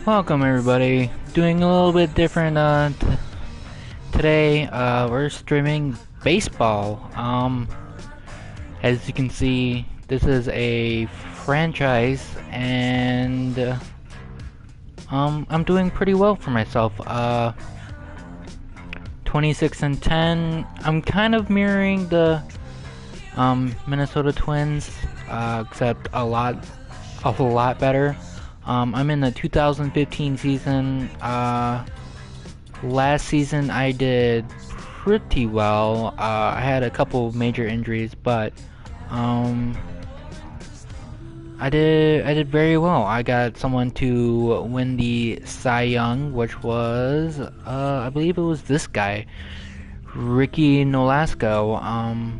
Welcome everybody. Doing a little bit different today. We're streaming baseball. As you can see, this is a franchise and I'm doing pretty well for myself. 26 and 10. I'm kind of mirroring the Minnesota Twins, except a lot better. I'm in the 2015 season. Last season I did pretty well. I had a couple of major injuries, but I did very well. I got someone to win the Cy Young, which was I believe it was this guy, Ricky Nolasco.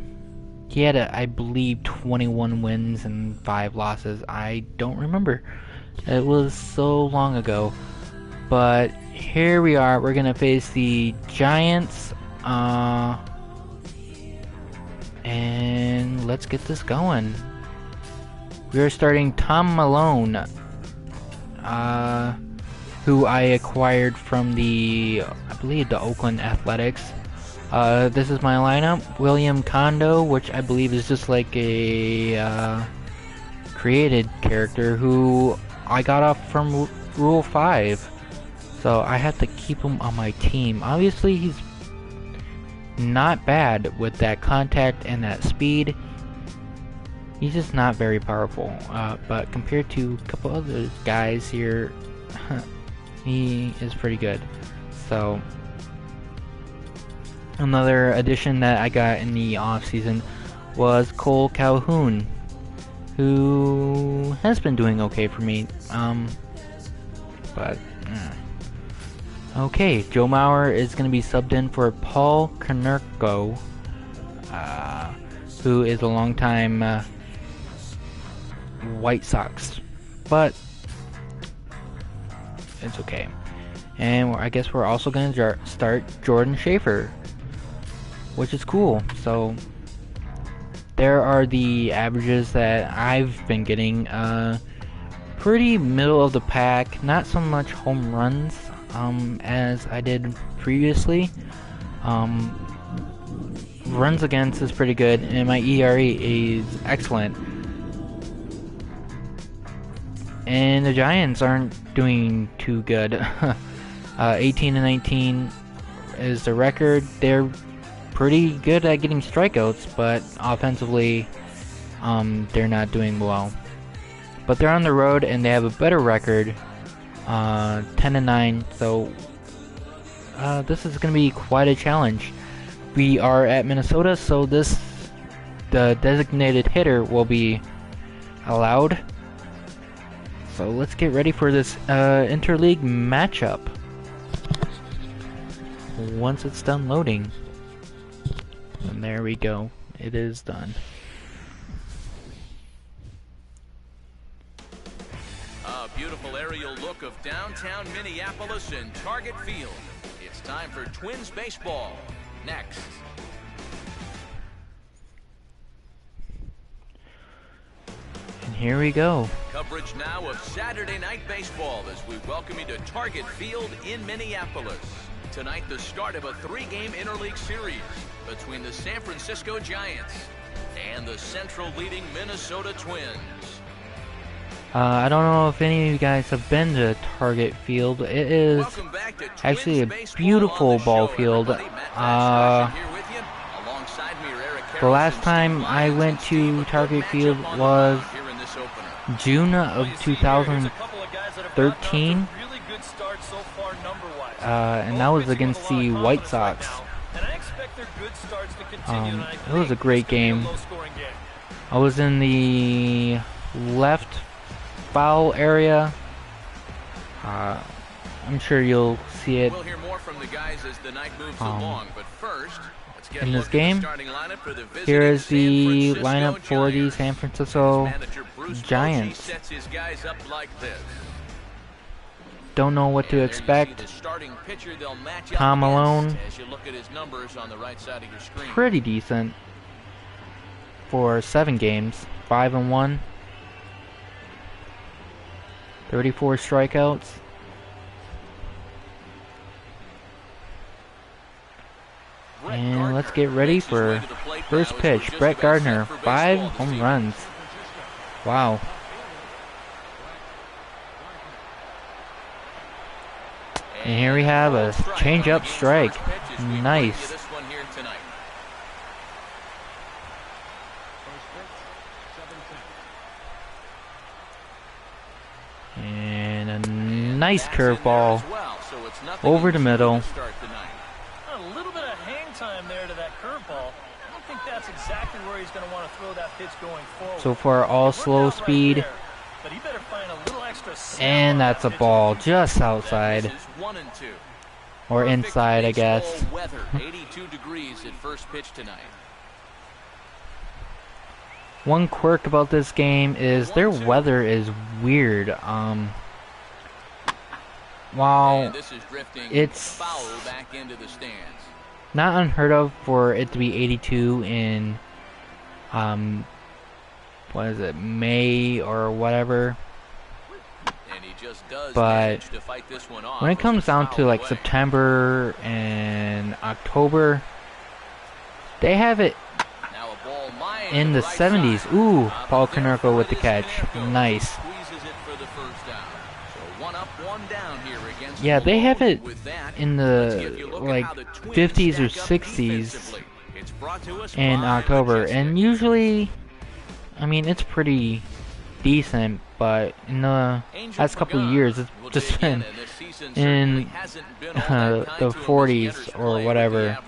He had I believe 21 wins and 5 losses. I don't remember. It was so long ago. But here we are. We're gonna face the Giants. And let's get this going. We are starting Tom Malone, who I acquired from I believe the Oakland Athletics. This is my lineup. William Kondo, which I believe is just like a created character who I got off from Rule 5. So I have to keep him on my team. Obviously he's not bad with that contact and that speed. He's just not very powerful. But compared to a couple other guys here, he is pretty good. So another addition that I got in the off season was Cole Calhoun, who has been doing okay for me. Okay, Joe Mauer is going to be subbed in for Paul Konerko, who is a longtime White Sox, but it's okay. And I guess we're also going to start Jordan Schaefer, which is cool. So there are the averages that I've been getting. Pretty middle of the pack, not so much home runs as I did previously. Runs against is pretty good, and my ERA is excellent. And the Giants aren't doing too good. 18 and 19 is the record. They're pretty good at getting strikeouts, but offensively, they're not doing well. But they're on the road and they have a better record, 10 and 9. So this is going to be quite a challenge. We are at Minnesota, so the designated hitter will be allowed. So let's get ready for this interleague matchup. Once it's done loading, and there we go. It is done. Beautiful aerial look of downtown Minneapolis and Target Field. It's time for Twins baseball. Next. And here we go. Coverage now of Saturday Night Baseball as we welcome you to Target Field in Minneapolis. Tonight, the start of a 3-game interleague series between the San Francisco Giants and the Central leading Minnesota Twins. I don't know if any of you guys have been to Target Field. It is actually a beautiful ball field. The last time I went to Target Field was June of 2013. And that was against the White Sox. It was a great game. I was in the left foul area. I'm sure you'll see it in this game. Here is the lineup for the San Francisco Giants. Don't know what to expect. Tom Malone, pretty decent for 7 games, 5-1. 34 strikeouts. get ready for first pitch. Brett Gardner, 5 home runs. Wow. And here we have a change-up strike. Nice. And a nice curveball over the middle. A little bit of hang time there to that curveball. I don't think that's exactly where he's going to want to throw that pitch going forward. So far, all slow speed. But he better find a little extra and that's a ball just outside. Or inside, I guess. 82 degrees at first pitch tonight. One quirk about this game is their weather is weird. While it's not unheard of for it to be 82 in what is it, May or whatever, but when it comes down to like September and October, they have it in the 70s. Ooh, Paul Konerko with the catch. Nice. Yeah, they have it in the like 50s or 60s in October, and usually, I mean, it's pretty decent, but in the last couple of years, it's just been in the 40s or whatever,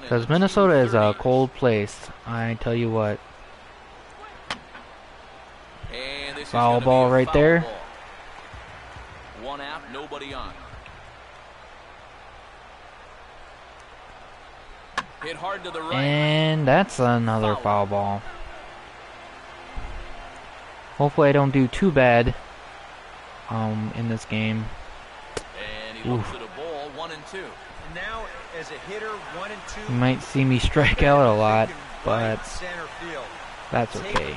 because Minnesota is a cold place, I tell you what. Foul ball right there. One out, nobody on. Hit hard to the right. And that's another foul ball. Hopefully I don't do too bad in this game. And he looks at a ball, 1 and 2. Now as a hitter, 1 and 2. You might see me strike out a lot, but that's okay.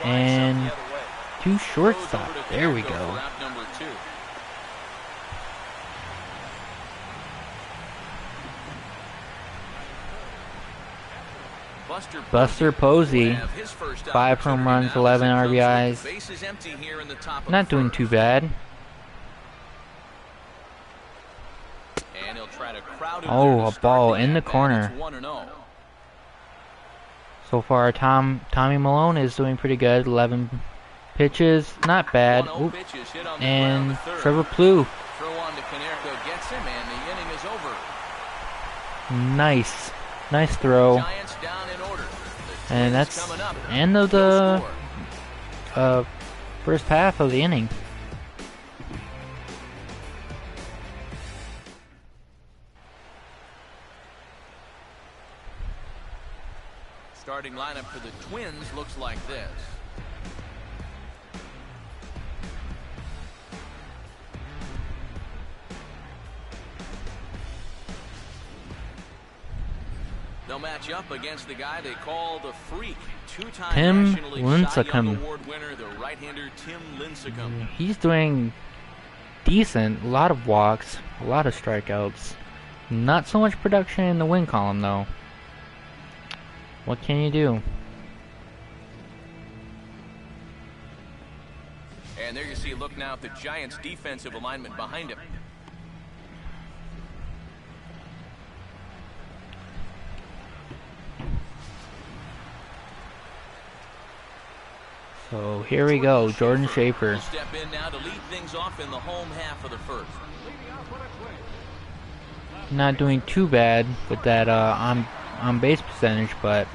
And two shortstop. There we go. Buster Posey, 5 home runs, 11 RBIs. Not doing too bad. Oh, a ball in the corner. So far, Tommy Malone is doing pretty good. 11 pitches, not bad. Oop. And Trevor Plouffe. Nice throw. And that's end of the first half of the inning. Starting lineup for the Twins looks like this. They'll match up against the guy they call the Freak, two-time Tim National League Cy Young Lincecum. Award winner, the right-hander Tim Lincecum. He's doing decent. A lot of walks, a lot of strikeouts. Not so much production in the win column, though. What can you do? And there you see, look now at the Giants' defensive alignment behind him. So here we go, Jordan Schaefer. Step in now to lead things off in the home half of the first. Not doing too bad with that on base percentage, but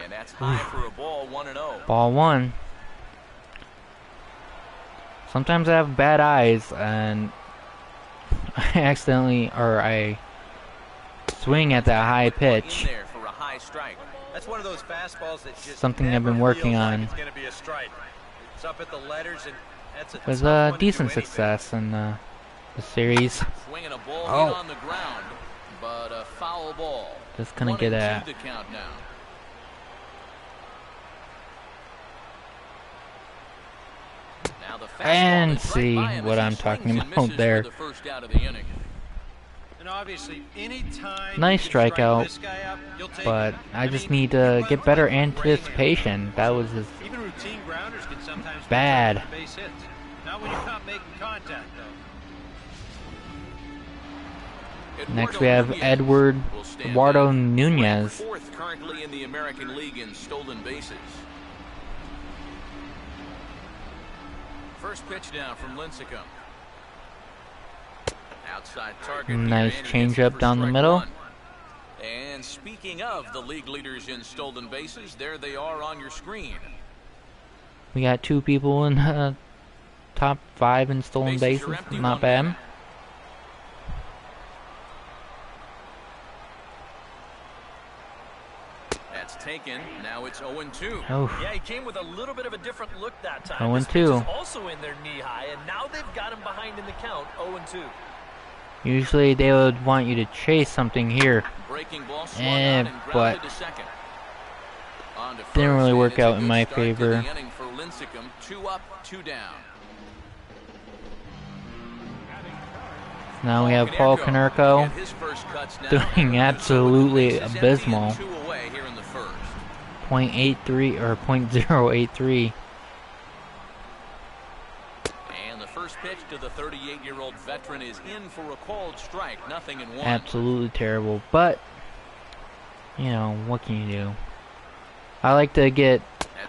and that's high for a ball, 1-0. ball one. Sometimes I have bad eyes and I accidentally, or I swing at that high pitch. In there for a high strike. That's one of those fastballs that just Something I've been working on. It's going to be a strike. It's up at the letters, and that's a With tough one to decent do anything. success in the series. Swinging a ball Oh. hit on the ground, but a foul ball. Just gonna get 1-2 at. the count now. Now the fastball And is right see by him what as he I'm talking swings and about misses there. for the first out of the inning. And obviously, anytime Nice you can strike strikeout, this guy out, you'll take but it. I just mean, need to you get might better look like breaking anticipation. That was just even routine grounders can sometimes be bad. tough for base hits. Not when you're not making contact, though. Next we have Eduardo Nunez. Fourth currently in the American League in stolen bases. First pitch now from Lincecum. Outside target. Nice changeup down the middle. And speaking of the league leaders in stolen bases, there they are on your screen. We got 2 people in top 5 in stolen bases. Not bad. That's taken. Now it's 0-2. Oh. Yeah, he came with a little bit of a different look that time. 0-2. This pitch is also in their knee high, and now they've got him behind in the count, 0-2. Usually they would want you to chase something here, but didn't really work out in my favor. 2 up, 2 down. Now we have Paul Konerko doing absolutely abysmal. 0.83 or 0.083. First pitch to the 38-year-old veteran is in for a called strike, 0-1. Absolutely terrible, but you know, what can you do? I like to get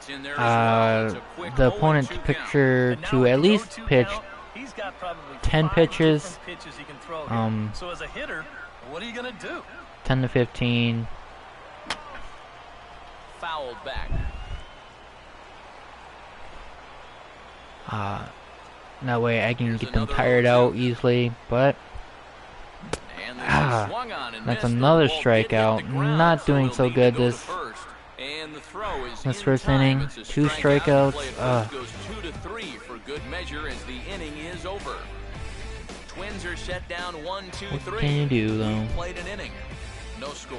the opponent's pitcher to at least pitch 10 pitches. So as a hitter, what are you gonna do? 10 to 15. Fouled back. That way I can get them tired out easily, but that's another strikeout. Not doing so good this first inning. 2 strikeouts. Goes 2-3 for good measure as the inning is over. Twins are set down 1-2-3. What can you do though? Played an inning. No score.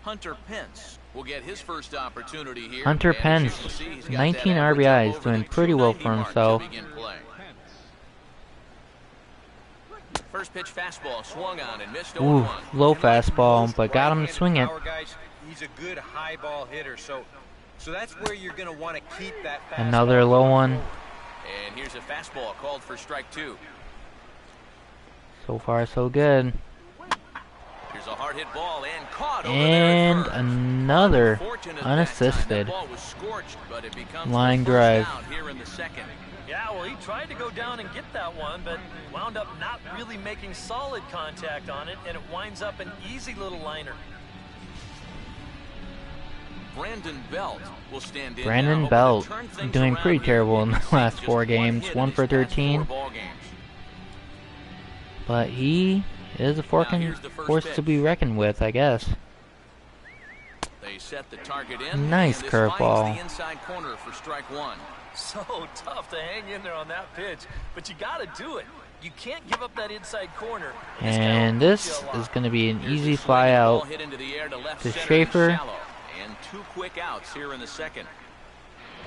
Hunter Pence will get his first opportunity here. Hunter Pence, 19 RBIs, doing pretty well for himself. First pitch fastball swung on and missed. Ooh, low fastball, but got him to swing it. He's a good high ball hitter, so that's where you're going to want to keep that fastball. Another low one. And here's a fastball called for strike 2. So far, so good. Here's a hard hit ball and caught over and there another unassisted line drive. Here in the second. Yeah, well, he tried to go down and get that one, but wound up not really making solid contact on it, and it winds up an easy little liner. Brandon Belt will stand in. Brandon Belt doing pretty terrible in the last 4 games, 1 for 13. But he is a force to be reckoned with, I guess. They set the target in. Nice curveball. The inside corner for strike 1. So tough to hang in there on that pitch, but you got to do it. You can't give up that inside corner. And this is going to be an easy fly out to Schaefer. And 2 quick outs here in the second.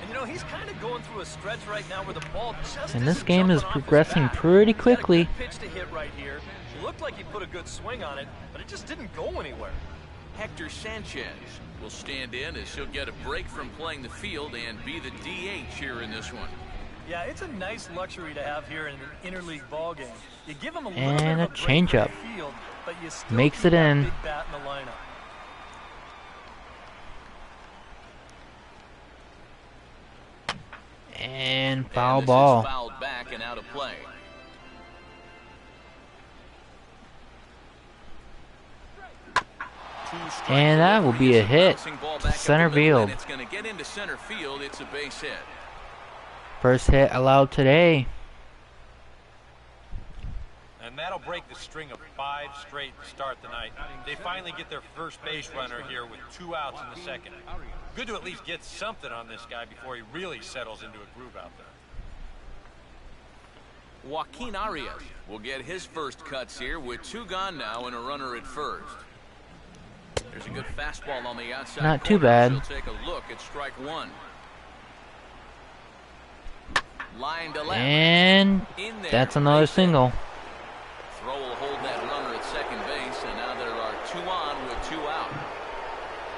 And you know, he's kind of going through a stretch right now where the ball just and this game is progressing pretty quickly. Pitch to hit right here. Looked like he put a good swing on it, but it just didn't go anywhere. Hector Sanchez will stand in as he'll get a break from playing the field and be the DH here in this one. Yeah, it's a nice luxury to have here in an interleague ball game. You give him a little and bit of a changeup field, but you still makes it in. Big bat in the lineup. And foul ball. Fouled back and out of play. And that will be a hit to center field. It's going to get into center field. It's a base hit. First hit allowed today. And that'll break the string of 5 straight to start the night. They finally get their first base runner here with 2 outs in the second. Good to at least get something on this guy before he really settles into a groove out there. Joaquin Arias will get his first cuts here with 2 gone now and a runner at first. There's a good fastball on the outside. Not too bad. She'll take a look at strike 1. Line to left. And In there. that's another Base hit. single. Throw will hold that runner at second base, and now there are 2 on with 2 out.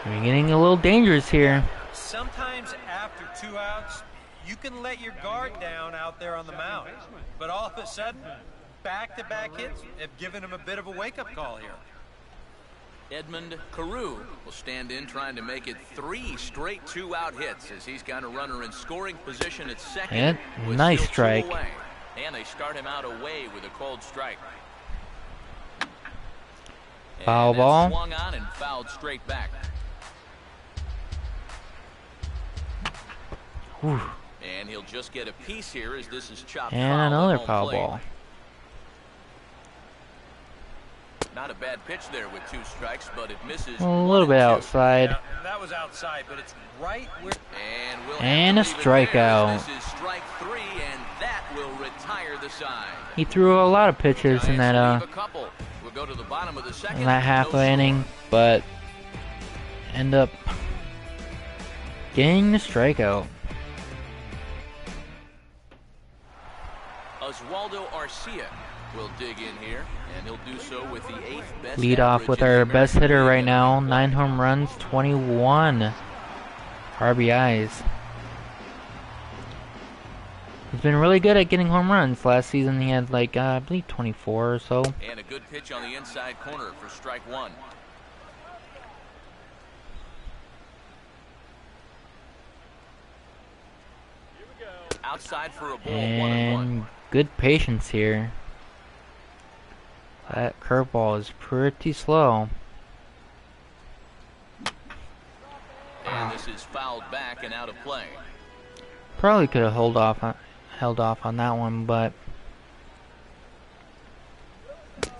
We're getting a little dangerous here. Sometimes after 2 outs, you can let your guard down out there on the mound. But all of a sudden, back-to-back hits have given him a bit of a wake-up call here. Edmund Carew will stand in trying to make it 3 straight 2-out hits as he's got a runner in scoring position at second. Yeah, with nice still 2 strike. away. And they start him out away with a cold strike. Foul And ball. that's swung on and fouled straight back. Whew. And he'll just get a piece here as this is chopped And foul at another home foul plate. ball. Not a bad pitch there with 2 strikes, but it misses. A little bit 1 and 2. outside. Yeah, that was outside, but it's right where... And, we'll And have a to leave it there strikeout. as This is strike 3, and that will retire the side. He threw a lot of pitches in Giants that leave a couple. We'll go to the bottom of the second. in that half No inning, but end up getting the strikeout. Oswaldo Arcia will dig in here, and he'll do so with the 8th best Lead off average with in the our best American hitter League right and now. one 9 home runs, 21 RBIs. He's been really good at getting home runs. Last season he had like, I believe 24 or so. And a good pitch on the inside corner for strike 1. Outside for a ball, 1-1. And good patience here. That curveball is pretty slow. And this is fouled back and out of play. Probably could have held off on that one, but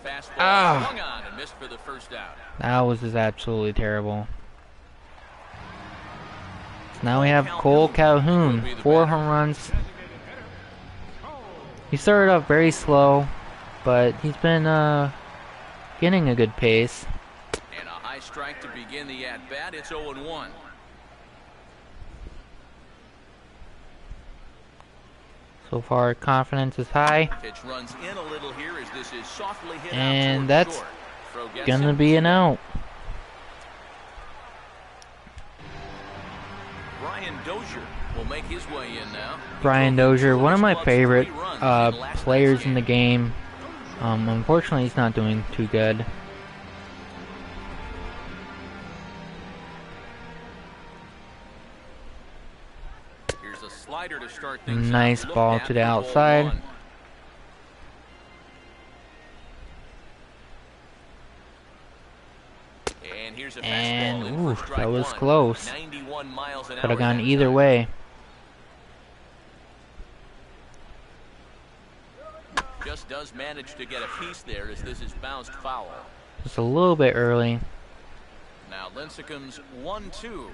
Fastball swung on and missed for the first out. that was just absolutely terrible. So now we have Cole Calhoun, 4 home runs. He started off very slow, but he's been getting a good pace. And a high strike to begin the at-bat. It's 0-1. So far, confidence is high, Pitch runs in a little here as this is softly hit out and towards that's short. Throw gets gonna it. be an out. Brian Dozier will make his way in now. Brian Dozier, one of my favorite 3 runs in last players night's in the game. Unfortunately, he's not doing too good. Here's a slider to start things Nice out. Looked ball at to the for ball outside. 1. And here's a fastball And in for ooh, strike that was 1. close. 91 miles an Could hour have gone that either time. way. Just does manage to get a piece there as this is bounced foul. Just a little bit early. Now Lincecum's 1-2.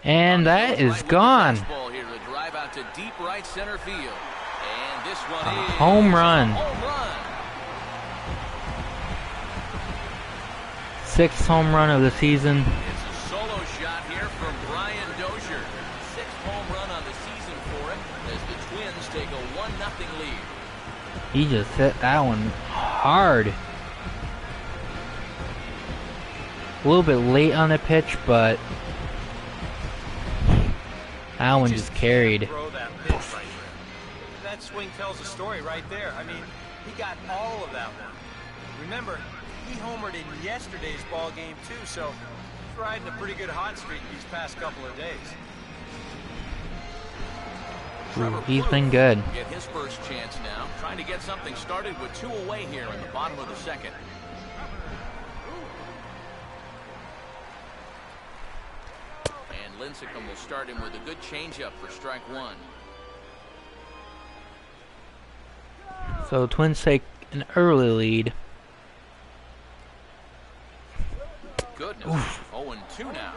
And that is Right with the gone. fastball here, the drive out to deep right center field. And this one A is home run. a home run. 6th home run of the season. It's a solo shot here from Brian Dozier. 6th home run on the season for him as the Twins take a 1-0 lead. He just hit that one hard. A little bit late on the pitch, but that one just carried. Throw that pitch right there. That swing tells a story right there. I mean, he got all of that one. Remember, he homered in yesterday's ball game too, so he's riding a pretty good hot streak these past couple of days. Ooh, he's been good. Get his first chance now, trying to get something started with 2 away here in the bottom of the second. And Lincecum will start him with a good changeup for strike 1. So Twins take an early lead. Goodness, 0-2 now.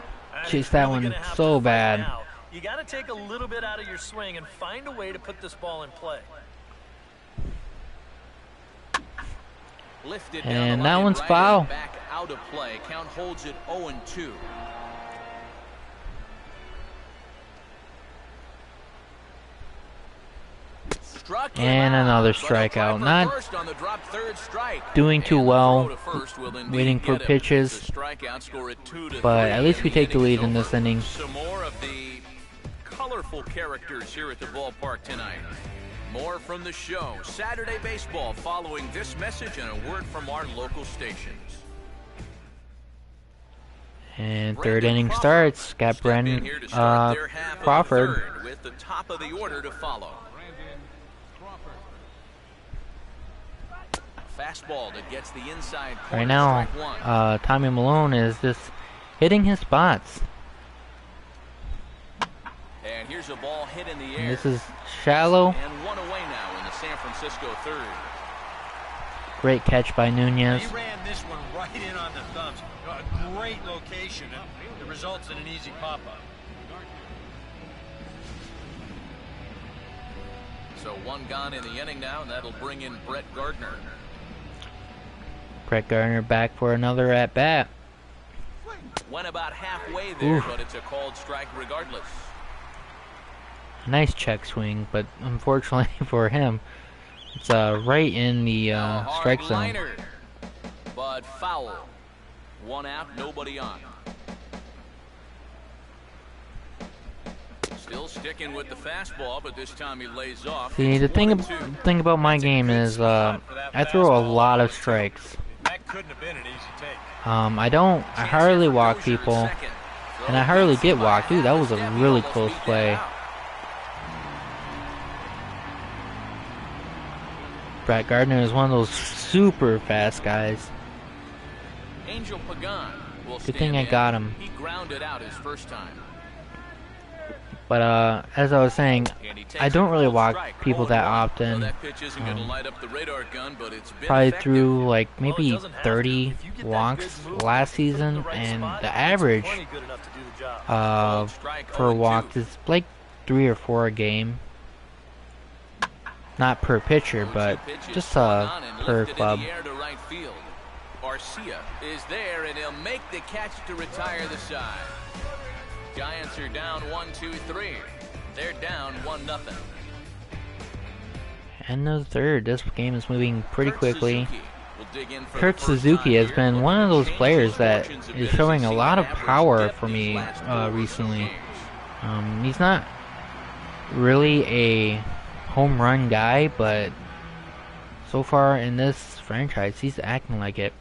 Chased that Really one gonna have so to fight bad. now. You got to take a little bit out of your swing and find a way to put this ball in play. Lifted And down the that line one's right foul. and back out of play. Count holds it 0-2. struck And him another out, but he'll try strikeout. for Not first on the drop third strike. doing too And the well, throw to first will indeed waiting for get him. pitches. The strikeout score at 2-3, But at least we and take the inning lead is in this over. inning. Some more of the colorful characters here at the ballpark tonight. More from the show. Saturday baseball following this message and a word from our local stations. And third inning starts. Got Brendan Crawford. With the top of the order to follow. Fastball that gets the inside corner. Right now, Strike one. Tommy Malone is just hitting his spots. And here's a ball hit in the And air. this is shallow. And one away now in the San Francisco third. Great catch by Nunez. He ran this one right in on the thumbs. A great location, and it results in an easy pop-up. So one gone in the inning now, and that'll bring in Brett Gardner. Brett Gardner back for another at-bat. Went about halfway there, Oof. but it's a called strike regardless. Nice check swing, but unfortunately for him, it's right in the Now a hard strike zone. liner, but foul. One out, nobody on. Still sticking with the fastball, but this time he lays off. See, the It's thing 1-2. thing about my game is I throw a lot of strikes. That couldn't have been an easy take. I hardly walk people, and I hardly get walked. Dude, that was a really close play. Brett Gardner is one of those super fast guys. Angel Pagan will Good thing stand I in. got him. He grounded out his first time. But as I was saying, And he takes I don't a really called walk strike. people that 0-1. often. Well, that pitch isn't going to light up the radar gun, but it's been Probably effective. threw like Well, it maybe doesn't have to. 30 If you get that walks good move, last put it in the season, right and spot, the it's average plenty good enough to do the job. for walks is like 3 or 4 a game. Not per pitcher, but just per club. Garcia is there, and he'll make the catch to retire the side. Giants are down 1-2-3. They're down 1-0. And the third, this game is moving pretty Kurt quickly. Suzuki will dig in for Kurt the first Suzuki time has here, been looking one of to those change players his that fortunes a is bit as showing he's a seen lot of average power depth for these me last 4 or so recently. games. He's not really a home run guy, but so far in this franchise, he's acting like it.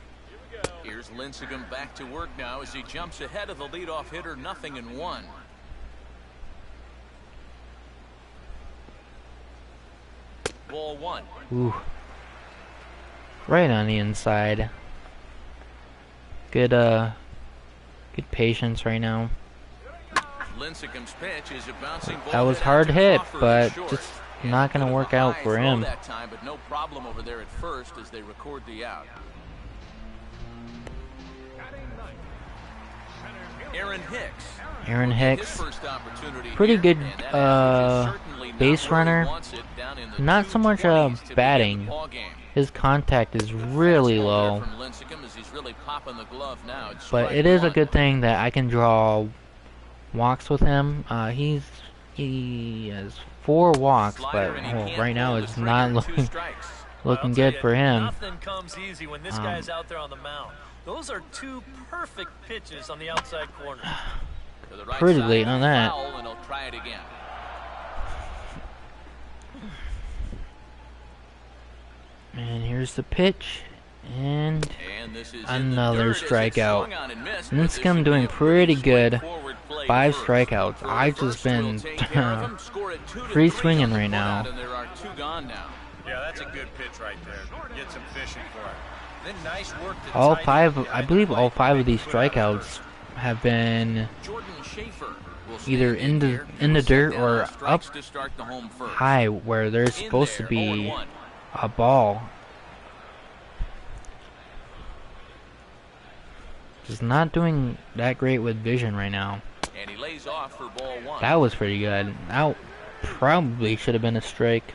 Here's Lincecum back to work now as he jumps ahead of the leadoff hitter, 0-1. Ball one. Ooh. Right on the inside. Good patience right now. Lincecum's pitch is a bouncing ball That was hit hard out to hit, Crawford but short. just And not a gonna bit of work a out high for throw him. that time, but no problem over there at first as they record the out. Aaron Hicks. Aaron His Hicks, first opportunity pretty here, good and that average is certainly not base where he runner. wants it, down in the Not so much 220s to begin batting. the ballgame. His contact is really Fastball there low, from Lincecum as he's really popping the glove now. It's but strike it is a one. good thing that I can draw walks with him. He has 4 walks, but Slider, and he can't right now pull the it's trigger. not 2 looking strikes. looking I'll tell good you, for him. Nothing comes easy when this guy's out there on the mound. Those are 2 perfect pitches on the outside corner. To the right Pretty side, late on that. foul, and he'll try it again. And here's the pitch, and And this is another in the third as it's strikeout. swung on and missed, And but this this guy's should doing be a pretty good. straightforward play 5 first. strikeouts. For I've the just first, been we'll take care of him. Score at 2-3 free swinging on the right now. board, and there are 2 gone now. Yeah, that's a good pitch right there. Get some fishing for it. Then nice work to All tighten 5, up the I believe all 5 of these put out of strikeouts have been Jordan Schaefer will either stand in here. the He'll set dirt down or on strikes up to start the home first. high, where they're In supposed to there, be 0-1. a ball. Just not doing that great with vision right now. And he lays off for ball 1. That was pretty good. That probably should have been a strike.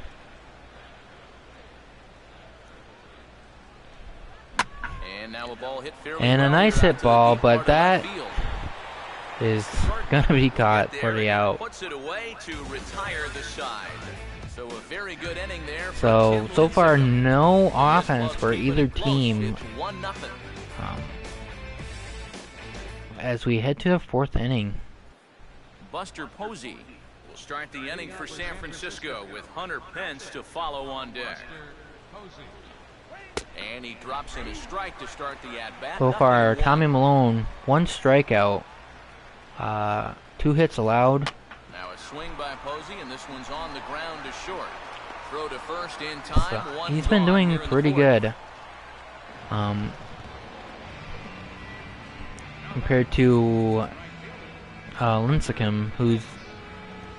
And now a ball hit fairly And a well nice here hit out to the ball, deep but part of right that field. is gonna be caught for the out. Puts it away to retire the side. So a very good inning there. So far no offense for either team. It's 1-0. As we head to the 4th inning. Buster Posey will start the inning for San Francisco with Hunter Pence to follow on deck. And he drops in a strike to start the at-bat. So far, Tommy Malone, 1 strikeout, 2 hits allowed. Now a swing by Posey, and this one's on the ground to short. Throw to first in time. So One he's been gone doing here in the pretty 4th. good. Compared to Lincecum, who's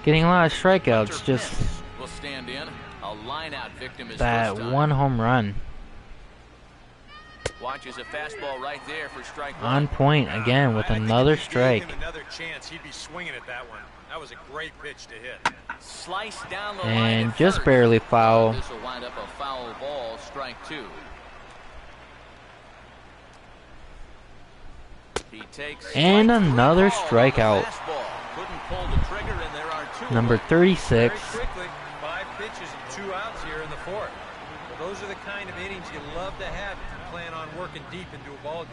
getting a lot of strikeouts, just will stand in. A line-out victim is that first time. 1 home run. Watches a fastball right there for strike 1. On point again with another strike. If you gave him another chance, he'd be swinging at that one. That was a great pitch to hit. Slice down the line And at just first. barely foul. This will wind up a foul ball, strike 2. He takes And strike 3 another called on the strikeout. fastball. Couldn't pull the trigger, and there are 2 Number away. 36. Very quickly, 5 pitches and 2 outs here in the 4th. Well, those are the kind of innings you love to have if you plan on working deep into a ball game.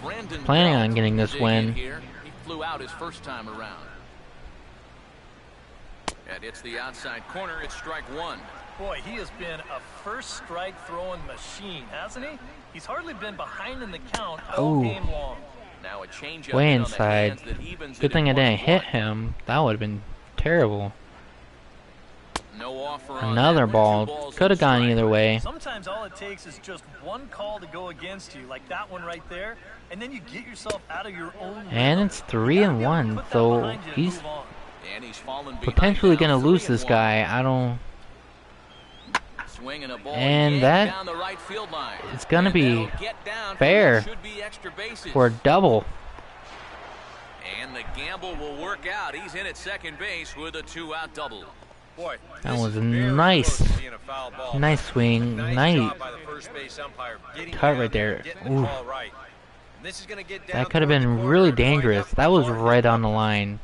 Brandon Planning Belt on getting this dig win. in Here. He flew out his first time around. And it's the outside corner. It's strike 1. Boy, he has been a first strike throwing machine, hasn't he? He's hardly been behind in the count all Ooh. game long. Now a change Way on the inside. hands that evens Good it thing I at didn't 1-1. hit him. That would have been terrible. No offer on Another that. 2 ball. balls Could have and gone strike. either way. Sometimes all it takes is just one call to go against you, like that one right there, and then you get yourself out of your own And rhythm. it's 3-1, Put that so behind you and he's move on. And he's fallen behind potentially now, gonna lose this 3-1. guy. I don't. Swinging a ball And yanked that down the right field line. it's gonna And be that'll get down for fair what should be extra bases. for a double. And the gamble will work out. He's in at second base with a 2-out double. Boy, That this was is very nice. close to being a foul ball. Nice swing. Nice Nice. job by the first base umpire getting Cut down right there. getting the Ooh. call right. And this is gonna get down That could have toward the been corner really and wind dangerous. up That was hard. right on the line.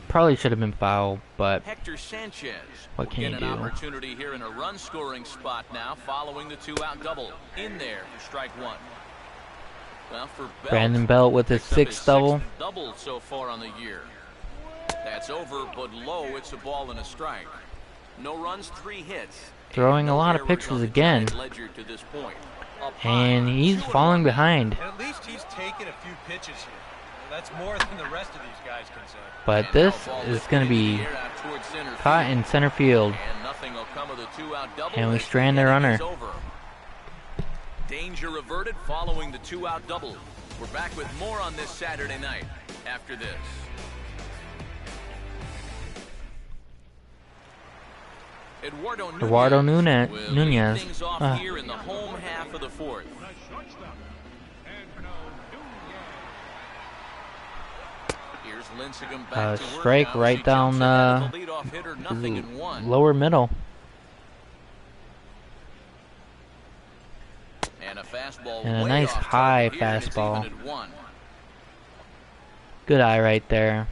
Probably should have been foul, but Hector Sanchez What will can get you an do? opportunity here in a run-scoring spot now following the 2-out double. In there for strike 1. Well, for Belt, Brandon Belt with his picks up his 6th double. double so far on the year. That's over, but low. It's a ball and a strike. No runs, 3 hits. Throwing No a lot of errors pitches on the again. Giants' ledger to this point. Up high, And he's 2-1 falling now. behind. And at least he's taken a few pitches here. That's more than the rest of these guys can say. But And this now ball is lifted going to into be the air out towards center caught field. in center field. And nothing will come of the 2-out double. And we as strand the inning runner. is over. Danger averted following the 2-out double. We're back with more on this Saturday night after this. Eduardo Nunez. will lead things off here in the home half of the 4th. Here's Lincecum back to work Strike now as right he down jumps ahead of the leadoff hitter, nothing in 1. lower middle. And a fastball And a way nice off high target here, and it's fastball. even at 1. Good eye right there.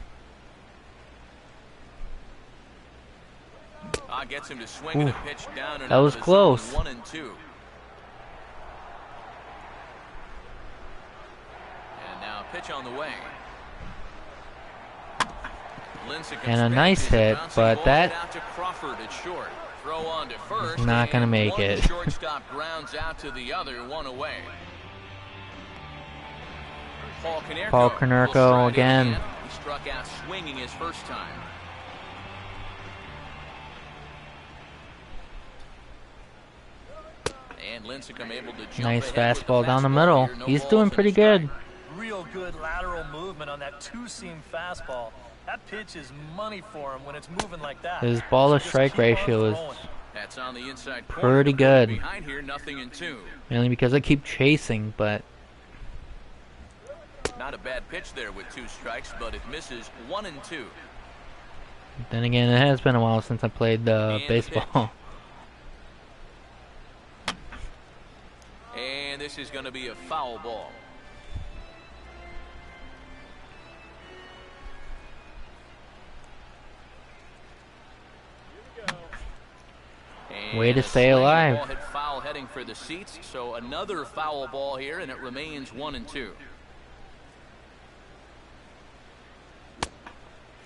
Gets him to swing and a Ooh, pitch down and that out was of the close. zone, 1-2. And now a pitch on the way. Lincecum And a spins nice his hit, bouncing but ball that out to Crawford at short. Throw on to first. not gonna and make one it. Shortstop grounds out to the other, 1 away. Paul will Konerko stride in again. He struck out swinging his first time. And Lincecum able to jump Nice ahead with fastball down the fastball middle. here. No He's balls doing and a pretty strike. good. Real good lateral movement on that 2-seam fastball. That pitch is money for him when it's moving like that. His ball to Just strike keep on ratio is throwing. That's on the inside corner. pretty good. Behind here, nothing in 2. Mainly because I keep chasing, but Not a bad pitch there with 2 strikes, but it misses 1-2. then again, it has been a while since I played And the baseball. And this is going to be a foul ball. Way to a stay swing and a alive. ball hit foul heading for the seats, so another foul ball here, and it remains 1-2.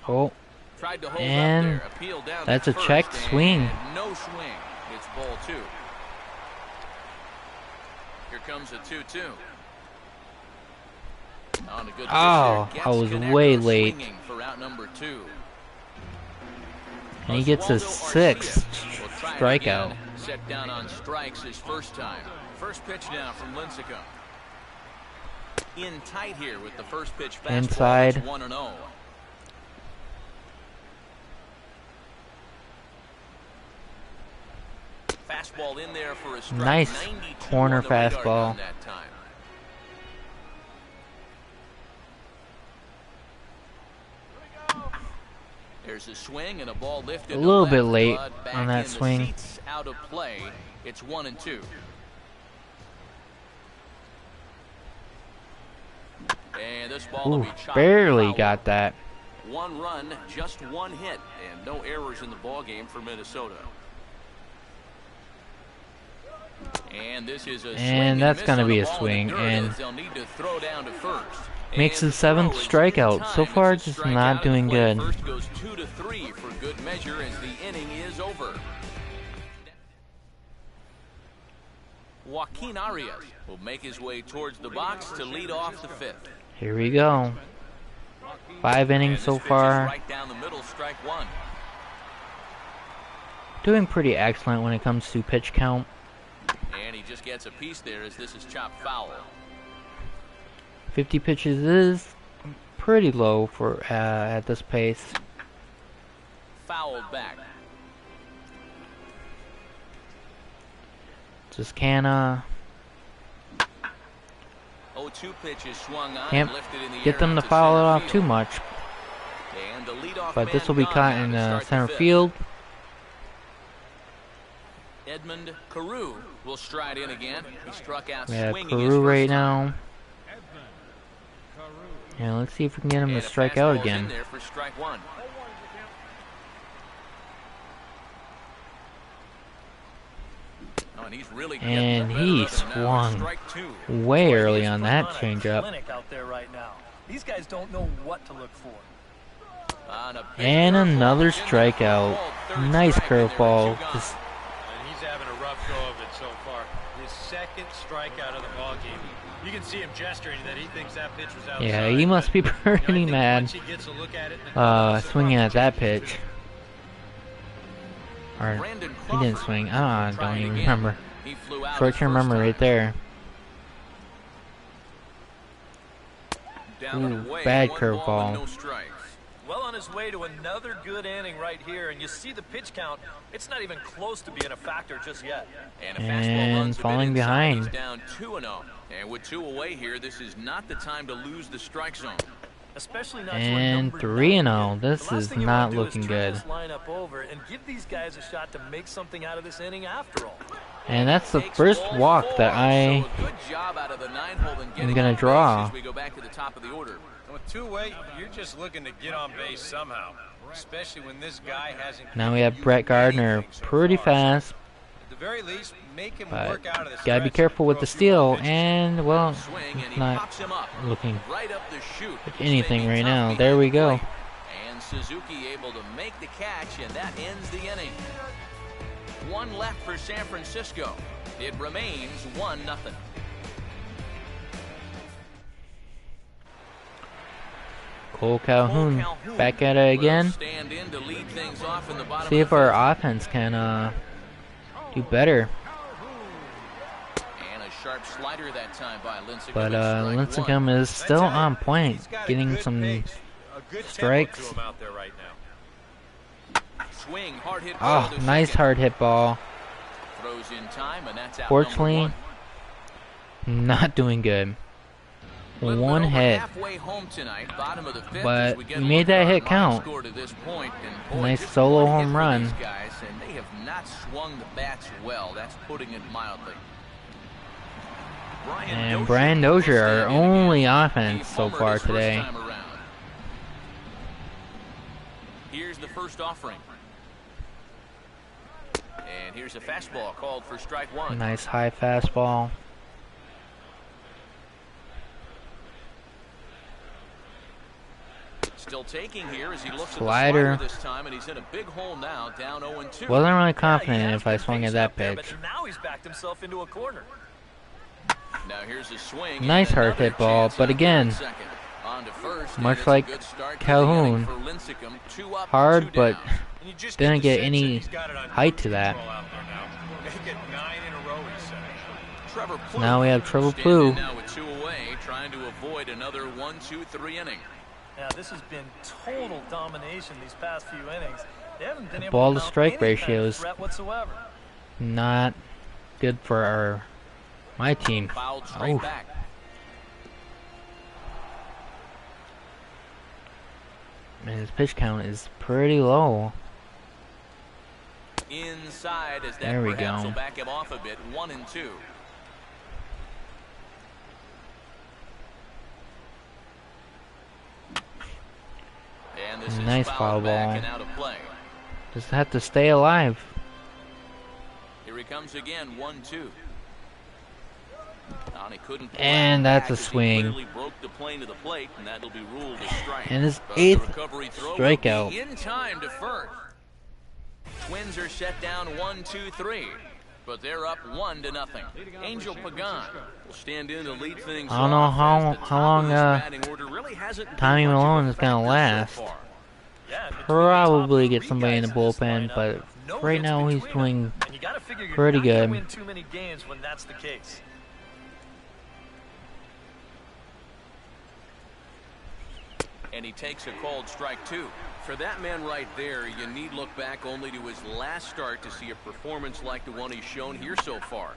Oh, Tried to hold and up there, appealed down that's to a checked first, swing. and no swing. It's ball 2. Here comes a 2-2. On a good pitch Oh, there. I was Gets way Connector late. swinging for out number 2. And he gets his Oswaldo 6th Arcia will try it strikeout. again. Set down on strikes his first time. First pitch now from Lincecum. In tight here with the first pitch fastball. Inside. It's 1-0. Fastball in there for a strike. Nice 92 corner on the radar fastball. gun that time. There's a swing and a ball lifted. A little to bit left, late but back on that in the swing. seats, out of play. It's 1-2. And this ball will Ooh, be chopped barely foul. got that. 1 run, just 1 hit, and no errors in the ball game for Minnesota. And this is a swing And that's miss gonna on be the a ball swing, in the dirt and as they'll need to throw down to first. Makes And his the 7th throw is strikeout. in So time. far, It's a just strikeout, not and the doing play good. First goes 2-3 for good measure as the inning is over. Joaquin Arias will make his way towards the box to lead off the 5th. Here we go. 5 innings And so this pitch is far. right down the middle, strike 1. Doing pretty excellent when it comes to pitch count. And he just gets a piece there as this is chopped foul. 50 pitches is pretty low for at this pace. Fouled back. Just can't 0-2 pitch is swung on can't and lifted in the get air them to out to foul it center off field. too much. And the leadoff But man this will be gone caught now in to start the center 5th. field. Edmund Carew will stride in again. He struck out We have swinging his Peru first right time. now. Yeah, let's see if we can get him And to a strike out fastball's again. in there for strike 1. Oh, and he's really getting And the better he of it now. swung Strike 2. way Boy, early he's on putting that on a changeup. clinic out there right now. These guys don't know what to look for. On a big And curveball, another it's in there for a strikeout. ball. Third Nice strike, and there are 2 curveball. gone. Just And he's having a rough go of it so far. His 2nd strikeout of the ball game. You can see him gesturing that he thinks that pitch was outside. yeah, he must be But, you know, I pretty think mad. once he gets a look at it in the clubhouse, Swinging at that he'll pitch. Or Brandon he Crawford didn't swing. will I try don't it even again. remember. He flew out his Short-term first memory right time. there. Down and Ooh, away, bad 1 ball and curveball. no strikes. Well on his way to another good inning right here, and you see the pitch count. It's not even close to being a factor just yet. And a And fastball runs a bit falling inside. behind. He's down 2-0. And with 2 away here, this is not the time to lose the strike zone. Especially not to a And number 3-0. 9. This The last is thing you not wanna do is looking turn good. this lineup over and give these guys a shot to make something out of this inning after all. And that's the Takes first ball walk 4, that so I a good job out of the 9-hole in getting gonna on base draw. as we go back to the top of the order. With 2 away, you're just looking to get on base somehow, especially when this guy hasn't. Now we have given you Brett Gardner, anything so pretty far. fast, At the very least, make him but work out of the gotta be stretch careful and with throw the a few more steal. pitches. And well, Swing, and it's he not pops him up looking right up the chute. like He's anything staying right tough now. behind There we the go. plate. And Suzuki able to make the catch, and that ends the inning. 1 left for San Francisco. It remains 1-0. Cole Calhoun back at it will again. stand in to lead things off in the bottom See of if the our fifth. offense can do better. And a sharp slider that time by Lincecum. But It's strike 1. Lincecum is still I tell you, on point, he's got a getting good some pace, a good tempo strikes. to him out there right now. Swing, hard hit ball Oh, to nice second. hard hit ball. Throws in time, and that's out Fortunately, number 1. not doing good. A little bit One over hit. halfway home tonight, bottom of the fifth, But as we get we a made look that at our hit line count. score to this point, and boy, Nice just solo one hit home for run. these guys, and they have not swung the bats well. That's putting it mildly. And Brian Dozier, our only offense so He homered far his first today. time around. Here's the first offering. And here's a fastball called for strike one. Nice high fastball. Still taking here as he looks Slider. at the slider this time, and he's in a big hole now, down 0-2. Wasn't really confident if I swung at that pitch. But now he's backed himself into a corner. Now here's a swing. Nice hard hit ball, but again, much like Calhoun, hard but didn't get any height to that. Now we have Trevor Plouffe. Now with 2 away, trying to avoid another 1-2-3 inning. Now this has been total domination these past few innings. They haven't been able Ball to to mount strike any kind of ratio is threat whatsoever. not good for my team. Fouled straight Oh. back. Man, his pitch count is pretty low. Inside as that There we perhaps go. will back him off a bit. 1-2. And this Nice is foul back ball. and out of play. Just have to stay alive. Here he comes again, 1-2. He couldn't pull And out that's a back as he swing. clearly broke the plane to the plate, and that'll be ruled a strike. And his But the 8th recovery throw will strikeout. be in time to first. Twins are set down 1-2-3, but they're up 1-0. Angel Pagan will stand in to lead things I don't know off how as the top long of this batting order really hasn't been Tommy much of a Malone is gonna factor so last. far. Yeah, between the top Probably get three somebody in the guys this bullpen, lineup, but no right hits now he's between them. doing And you gotta figure you're pretty not gonna good. win too many games when that's the case. And he takes a called strike 2. For that man right there, you need look back only to his last start to see a performance like the one he's shown here so far.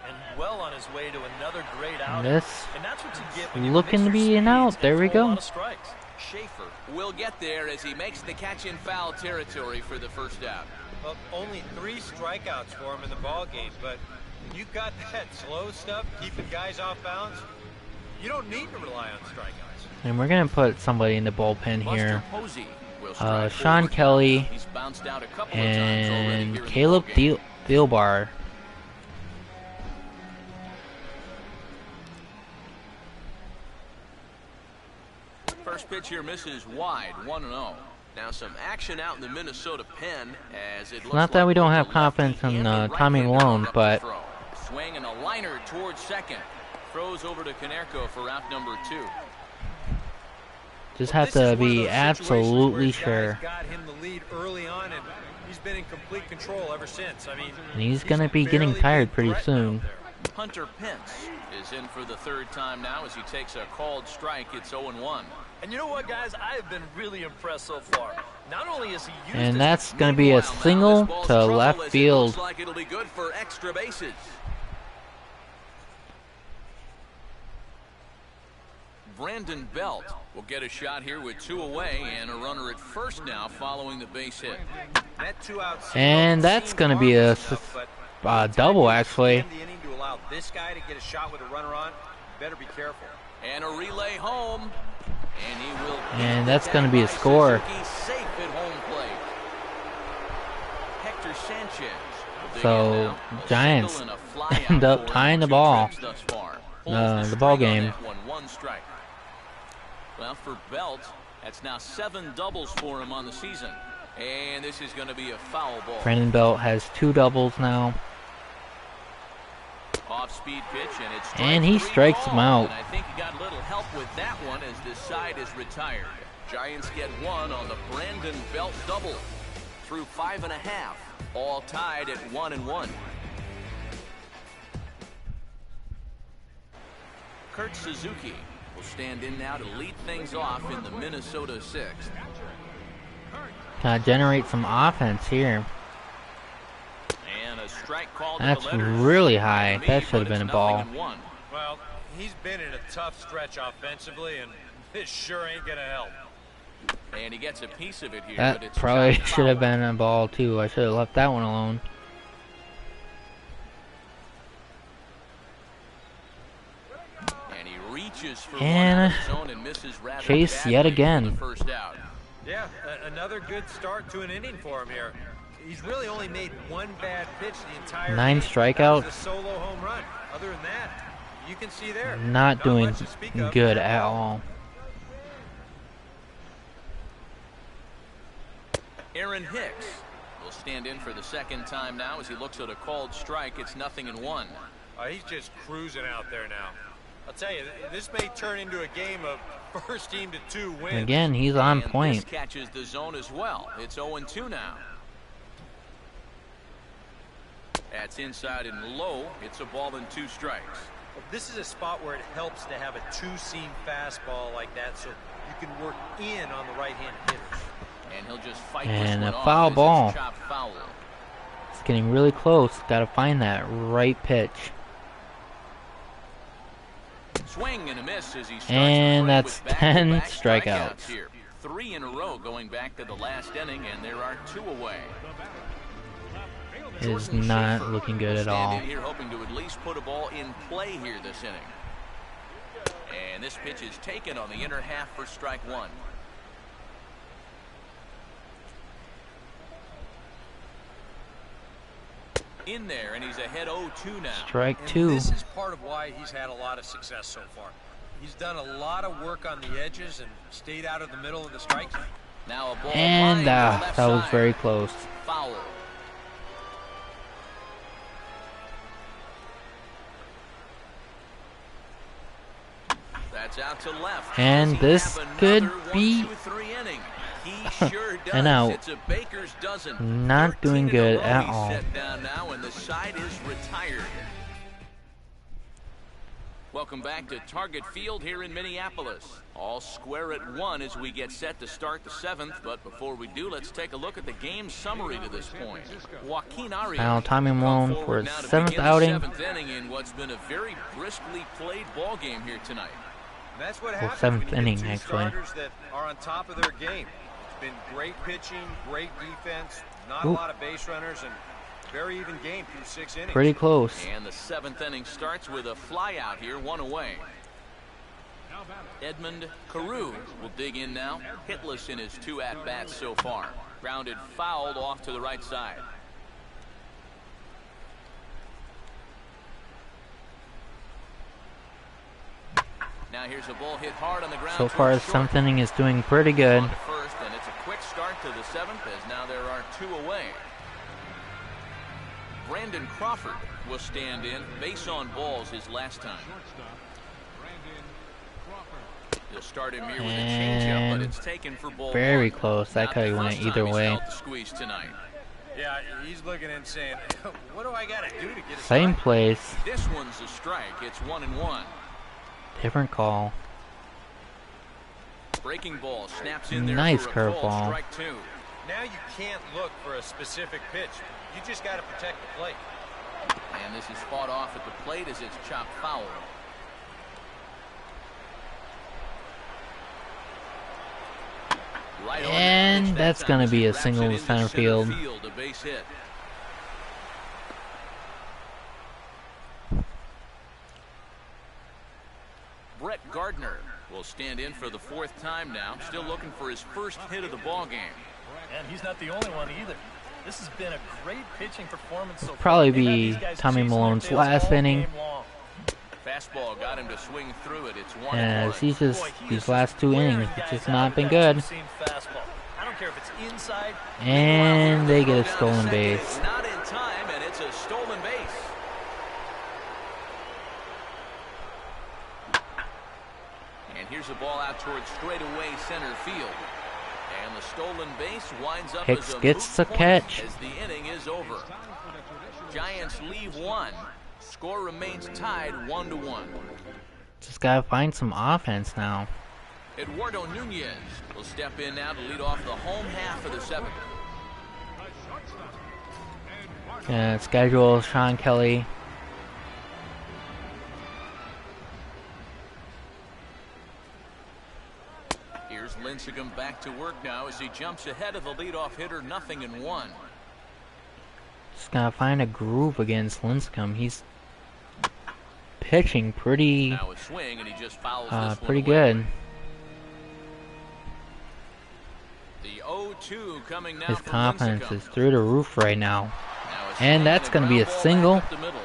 And well on his way to another great outing. this. And that's what you get when you Looking mix to be your an speeds out. and There we throw a go. lot of strikes. Schaefer will get there as he makes the catch in foul territory for the first out. Well, only 3 strikeouts for him in the ball game, but when you've got that slow stuff, keeping guys off balance, you don't need to rely on strikeouts. And we're gonna put somebody in the bullpen here. Buster Posey will strike Sean forward. Kelly He's bounced out a couple of times already and here in the Caleb ballgame. Thielbar. First pitch here misses wide, 1-0. Now some action out in the Minnesota pen as it looks Not that like we don't both have the confidence lefty in and the Tommy right-hander Malone, are up to but throw. Swing and a liner towards second. Throws over to Konerko for out number 2. just Well, have this is to one of be those situations absolutely where his sure. guys got him the lead early on, and he's been in complete control ever since. I mean, And he's gonna be getting barely tired been pretty threatened soon. out there. Hunter Pence is in for the 3rd time now as he takes a called strike. It's 0-1. And you know what, guys? I have been really impressed so far. Not only is he used And as that's gonna be a Meanwhile, now single this ball's to trouble left as it field. looks like it'll be good for extra bases. Brandon Belt will get a shot here with 2 away and a runner at first now following the base hit. That 2-out And single that's seemed gonna be a harmless enough, but by the time double, you actually. extend the inning to allow this guy to get a shot with a runner on, you better be careful. And a relay home. And he will. And that's gonna be a score. Suzuki safe at home plate. Hector Sanchez will dig So, in now. A Giants single and a fly end out up up for tying the 2 ball. trips thus far. The Pulls ball string on game. that one strike. Well, for Belt, that's now 7 doubles for him on the season. And this is going to be a foul ball. Brandon Belt has 2 doubles now. Off-speed pitch, and it's And he strikes him out. And I think he got a little help with that one as this side is retired. Giants get 1 on the Brandon Belt double. Through 5.5, all tied at 1-1. Kurt Suzuki will stand in now to lead things off in the Minnesota 6th. Gotta generate some offense here. And a strike called. That's to the letters. really high. To me, That should but have been it's a ball. 0-1. Well, he's been in a tough stretch offensively, and this sure ain't going to help. And he gets a piece of it here. but That it's probably shot should have foul. been a ball too. I should have left that one alone. And he reaches for And one out of his own and misses rather chase badly yet for again. the first out. Yeah, another good start to an inning for him here. He's really only made one bad pitch the entire 9 game. strikeouts. That was a solo home run. Other than that, you can see there. Not doing much to speak of. good at all. Aaron Hicks will stand in for the second time now as he looks at a called strike. It's 0-1. He's just cruising out there now. I'll tell you, this may turn into a game of first team to 2 wins. Again, he's on And point. this catches the zone as well. It's 0-2 now. That's inside and low. It's a ball and 2 strikes. This is a spot where it helps to have a 2-seam fastball like that so you can work in on the right-handed hitters. And he'll just fight And this a one foul off as ball. it's chopped foul. It's getting really close. Got to find that right pitch. Swing and a miss as he starts And the frame that's with 10 back-to-back strikeouts. Here. 3 in a row going back to the last inning, and there are 2 away. It is Jordan not Schaefer looking will good at stand all. in here hoping to at least put a ball in play here this inning. And this pitch is taken on the inner half for strike 1. In there, and he's ahead 0-2 now. Strike And 2. this is part of why he's had a lot of success so far. He's done a lot of work on the edges and stayed out of the middle of the strike zone. Now a ball And lined to the left that was side. very close. Foul. That's out to left. And Does he this have could another be 1-2-3 inning? He sure does. an out. It's a baker's dozen. Not doing 13 in a good row at he's all. set down now, and the side is retired. Welcome back to Target Field here in Minneapolis. All square at 1 as we get set to start the 7th. But before we do, let's take a look at the game summary to this point. Joaquin Arias Now Tommy will come Malone forward for his now to 7th begin the outing. 7th inning in what's been a very briskly played ball game here tonight. And that's what Well, happens 7th when you inning, get 2 actually. starters that are on top of their game. It's been great pitching, great defense, not a Oop. lot of base runners, and very even game through 6 innings. Pretty close. And the 7th inning starts with a fly out here, 1 away. Edmund Carew will dig in now, hitless in his 2 at-bats so far. Grounded fouled off to the right side. Now here's a ball hit hard on the ground. So far, the towards short. 7th inning is doing pretty good. On to first, and it's a quick start to the 7th as now there are 2 away. Brandon Crawford will stand in. Base on balls his last time. He'll start him here with a changeup, but it's taken for ball Very 1. close. That Not could the have went first time either he's way. felt the squeeze tonight. Yeah, he's looking and saying, what do I got to do to get a Same strike? place. This one's a strike. It's 1-1. Different call. Breaking ball snaps in there Nice for a called curveball. strike 2. Now you can't look for a specific pitch. You just got to protect the plate. And this is fought off at the plate as it's chopped foul. Right on And that pitch that's that gonna time be as a he single wraps it to into center field. A base hit. Brett Gardner will stand in for the 4th time now, still looking for his first hit of the ball game. And he's not the only one either. This has been a great pitching performance so far. Probably They've had be these guys Tommy chasing their Malone's tails last all inning. game long. Fastball got him to swing through it. It's 1-1. As he's just Boy, he these is last 2 wearing innings, guys it's just out not with been that good. two-seam fastball. I don't care if it's inside. And they get a Down to stolen second. base. It's not in time, and it's a stolen base. And here's a ball out towards straightaway center field. And the stolen base winds up Hicks as a gets moot the point catch. as the inning is over. Giants leave 1. Score remains tied 1-1. Just gotta find some offense now. Eduardo Nunez will step in now to lead off the home half of the 7th. Schedule Sean Kelly. Here's Lincecum back to work now as he jumps ahead of the leadoff hitter, 0-1. Just gotta find a groove against Lincecum. He's pitching pretty, Now a swing, and he just fouls this one pretty away. good. The 0-2 coming now His from confidence Lincecum. is through the roof right now. Now a swing And that's going to be a ground ball single. back up the middle.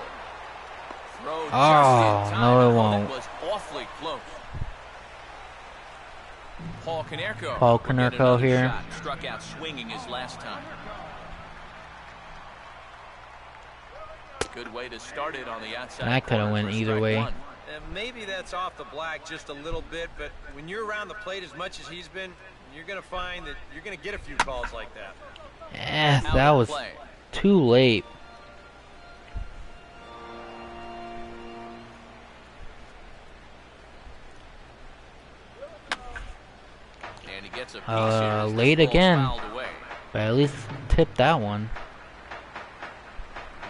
Throw just Oh, in time. no, it Oh, won't. that was awfully close. Paul Konerko. Paul will get Konerko another here. shot. Struck out swinging his last time. Good way to start it on the outside. That could have corner went for either strike way. one. And maybe that's off the black just a little bit, but when you're around the plate as much as he's been, you're going to find that you're going to get a few calls like that. Out That of was play. too late. And he gets a piece here as this Late ball's again. fouled away. But at least tip that one.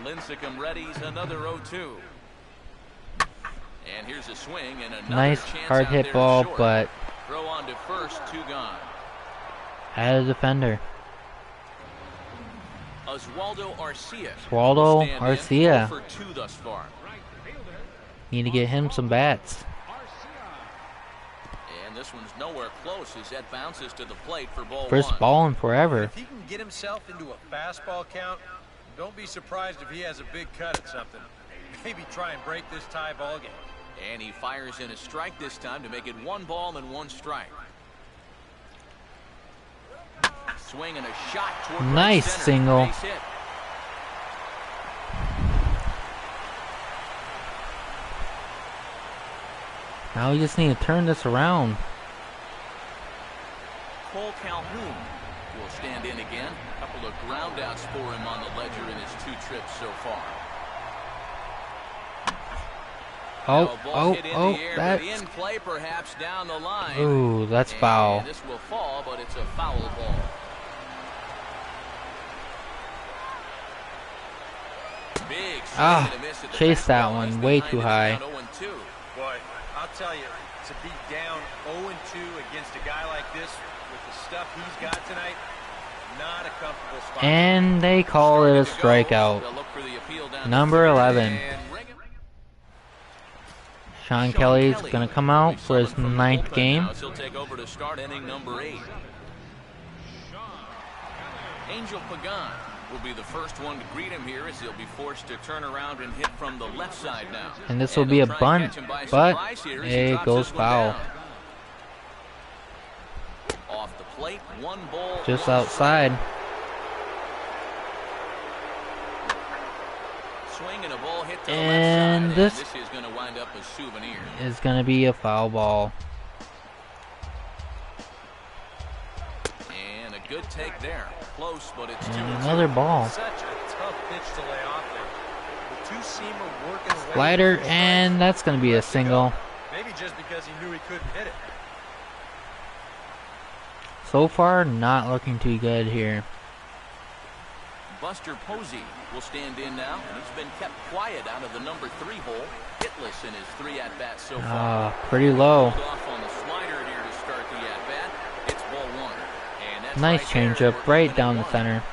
Lincecum readies another 0-2. And here's a swing and another Nice chance hard out hit there ball, short. but Throw on to first, 2 gone. had a defender. Oswaldo Arcia. Oswaldo will stand in, Arcia. 0 for 2 thus far. Need to get him some bats. And this one's nowhere close as that bounces to the plate for ball First 1. ball in forever. If he can get himself into a fastball count, don't be surprised if he has a big cut at something. Maybe try and break this tie ball game. And he fires in a strike this time to make it 1 ball and 1 strike. Swing and a shot toward right Nice center. single. Base hit. Now we just need to turn this around. Cole Calhoun will stand in again. A couple of ground outs for him on the ledger in his 2 trips so far. Now Oh, a ball hit in the air, but that's... in play perhaps down the line. Ooh, that's foul. And this will fall, but it's a foul ball. Big swing Ah, and a miss at the chased that fastball. one He's way behind too it, high. down 0-2. Boy, I'll tell you, to be down 0-2 against a guy like this with the stuff he's got tonight, not a comfortable spot. And they call it a strikeout. They'll look for the appeal down Number to third 11. and ring it. Sean Kelly's Kelly going to come will out be for his summoned from the 9th bullpen game. now as he'll take over to start inning number 8. Angel Pagan will be the first one to greet him here as he'll be forced to turn around and hit from the left side now. And this will be he'll a try and bunt, catch him by but surprise here as he it drops goes this one foul. down. Off the plate, 1 ball, Just 1 outside. swing and a ball hit to And the left this side, and this is going to wind up a souvenir. is going to be a foul ball. And a good take there. Close, but it's 2-2. And another ball. Such a tough pitch to lay off there. The two-seamer working away. Slider, and that's going to be a single. Maybe just because he knew he couldn't hit it. So far, not looking too good here. Buster Posey will stand in now, and he's been kept quiet out of the number 3 hole. Hitless in his 3 at-bats so far. Pretty low. Pulled off on the slider here to start the at-bat. It's ball 1. And that's Nice right there, changeup we're right even down at the 1. center.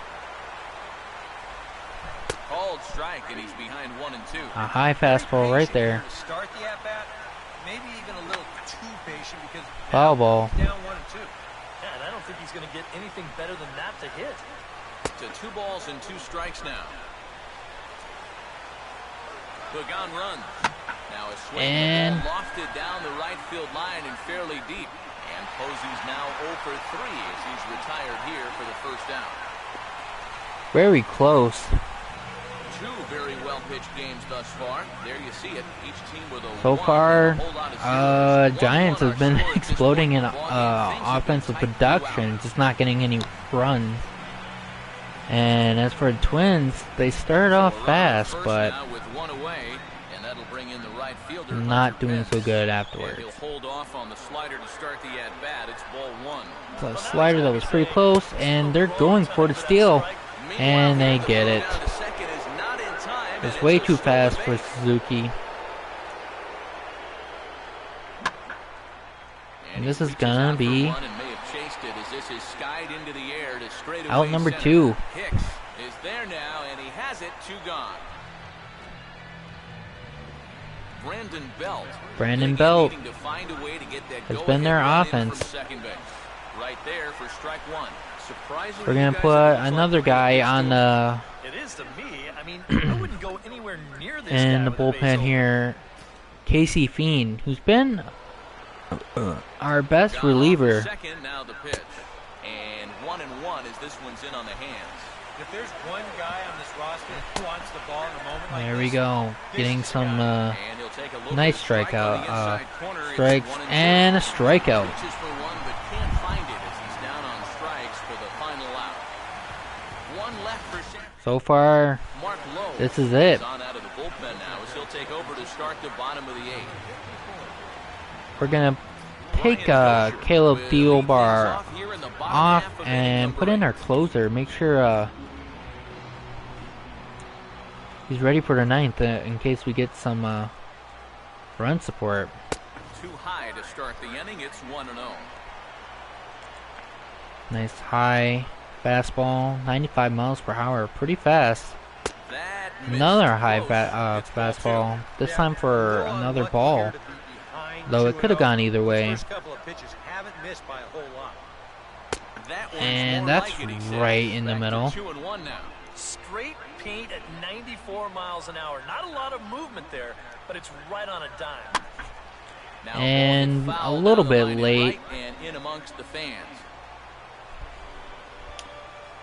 Called strike, and he's behind 1 and 2. A high fastball right there. To start the at-bat, maybe even a little too patient because Foul ball. he's down 1 and 2. Yeah, and I don't think he's going to get anything better than that to hit. To 2 balls and 2 strikes now. Pagan runs. Now a swing And- ball lofted down the right field line and fairly deep. And Posey's now 0 for 3 as he's retired here for the first out. Very close. 2 very well-pitched games thus far. There you see it. Each team with a So 1 far, and a whole lot of zeros. 1-1 Giants have been our score at this exploding in point. Ball game. Things have been offensive tight production, throughout. just not getting any runs. And as for the Twins, they started off So a runner at fast, first but now with 1 away, and that'll bring in the right fielder, not Hunter doing so Pence. good And afterwards. he'll hold off on the slider to start the at-bat. It's ball 1. So a slider that was pretty close, and they're going for the steal. And they get it. It's way too fast for Suzuki. And this is gonna be out number 2. Hicks is there now, and he has it. 2 gone. Brandon Belt. Brandon Belt to find a way to get that has go-ahead been their run in offense. from second base. Right there for strike 1. surprising. We're gonna put another guy on the It is to me. I mean, I wouldn't go anywhere near this in guy the with a base bullpen open. here. Casey Fiend, who's been our best Got off reliever. the second, now the pitch. And 1-1 as this one's in on the hands. If there's one guy on this roster who wants the ball in a moment like There this, we go, this getting is the some guy. And he'll take a look nice at a strike on the strikeout. inside corner. It's Strikes 1-2. and a strikeout. Pitches for one, but can't find it as he's down on strikes for the final out. One left for San. So far, Mark Lowe this is it. is on out of the bullpen now as he'll take over to start the bottom of the eighth. We're gonna take Caleb Thielbar off and put in our closer. Make sure he's ready for the ninth in case we get some run support. Too high to start the inning. It's 1-0. Nice high fastball, 95 miles per hour, pretty fast. That Another missed high close. fastball. This time for another ball. Though it could have gone either way. First couple of pitches haven't missed by a whole lot. That one's And more that's like it, he says. right in the Back to middle. 2-1 now. Straight paint at 94 miles an hour. Not a lot of movement there, but it's right on a dime. Now And ball hit a foul little down the bit line and late. right and in amongst the fans.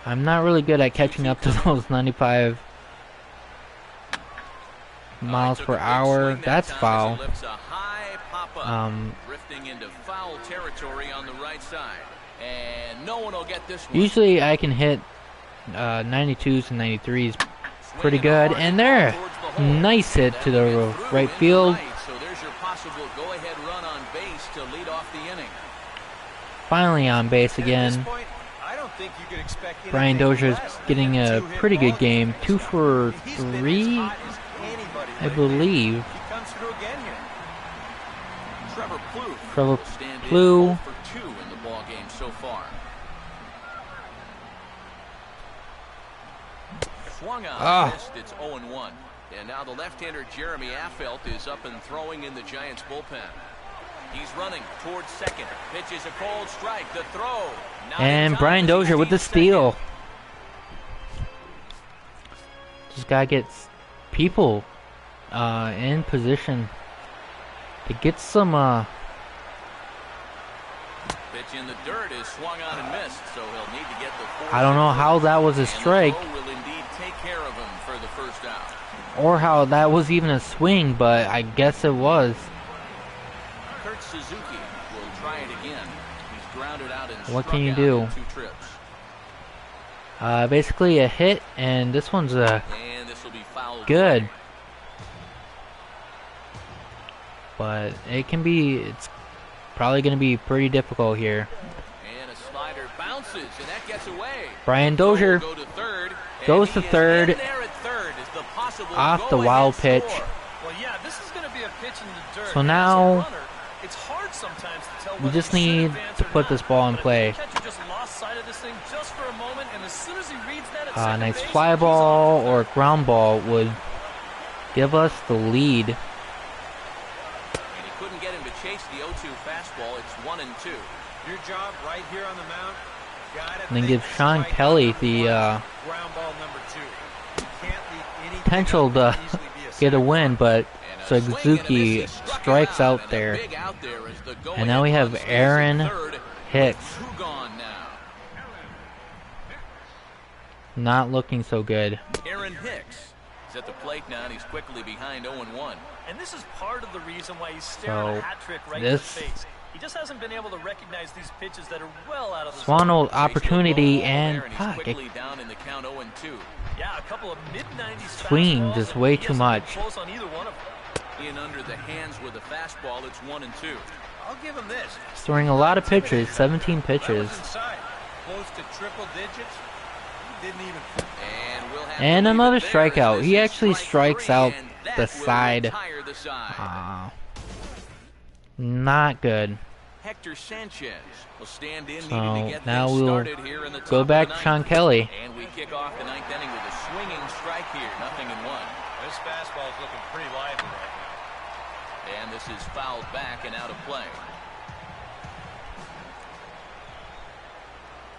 I'm not really good at catching up to those 95 miles Took per a big hour. swing that That's time as foul. he lifts a high pop-up, drifting into foul territory on the right side. And no one will get this one. Usually I can hit 92s and 93s pretty good. And there, nice hit to the right field. So there's your possible go-ahead run on base to lead off the inning. Finally on base And at this again. point, I don't think you could expect Brian anything Dozier's less than getting a two-hit pretty good ball game. game. 2 for He's been as 3, hot as anybody I lately. believe. He comes through again here. Trevor Plouffe Trevor will stand in Plouffe. 0 for 2 in the ball game so far. Swung on, missed. It's 0-1. And now the left-hander Jeremy Affeldt is up and throwing in the Giants bullpen. He's running towards second. Pitches a cold strike. The throw. Not in And time Brian as Dozier he with the steals steal. second. Just gotta get people in position to get some Pitch in the dirt is swung on and missed, so he'll need to get the fourth. I don't know how that was a And the strike throw will indeed take care of him for the first out. or how that was even a swing, but I guess it was. Kurt Suzuki will try it again. He's grounded out and What struck can you out do? in 2 trips. Basically a hit, and this one's And this will be fouled. good. But it's probably going to be pretty difficult here. And a slider bounces, and that gets away. Brian The throw Dozier will go to third, and goes he to is third in there at third as the possible off the go-ahead wild pitch. score. Well, yeah, this is going to be a pitch in the dirt. So And as a now runner, it's hard sometimes to tell we whether just you should need advance to or put not. this ball in But if play. the catcher just lost sight of this thing just for a moment, and as soon as he reads that at second Nice base, fly he's ball off. or ground ball would give us the lead. And he couldn't get him to chase the 0-2 fastball. It's 1-2. Your job right here on the mound. And then give Sean Kelly the ground ball number 2. You can't leave anything potential out to that could easily be a get a sac win, fly. but And a swing and a Suzuki miss. He struck him strikes out and a there. big out there as the And now we go-ahead have run stays Aaron at third. Hicks. 2 gone now. Not looking so good. Aaron Hicks is at the plate now, and he's quickly behind 0-1. And this is part of the reason why he's staring So, a hat trick right this- in the face. He just hasn't been able to recognize these pitches that are well out of the Swan zone. old opportunity There, and he's fuck, it quickly down in the count 0-2. Yeah, a couple of mid-90s Swing fastballs, just and way he too hasn't much. been close on either one of them. In under the hands with a fastball, it's 1-2. I'll give him this. he's throwing a lot of pitches, 17 That was pitches. inside. Close to triple digits. He didn't even. And we'll have And to leave another it there, strikeout. as He this is actually strike strikes 3, out and that the will side. retire the side. Not good. Hector Sanchez will stand in, So, needing to get now things we'll started here in the top go of the back to ninth. Sean Kelly. And we kick off the 9th inning with a swinging strike here, 0-1. This fastball is looking pretty lively right now. And this is fouled back and out of play.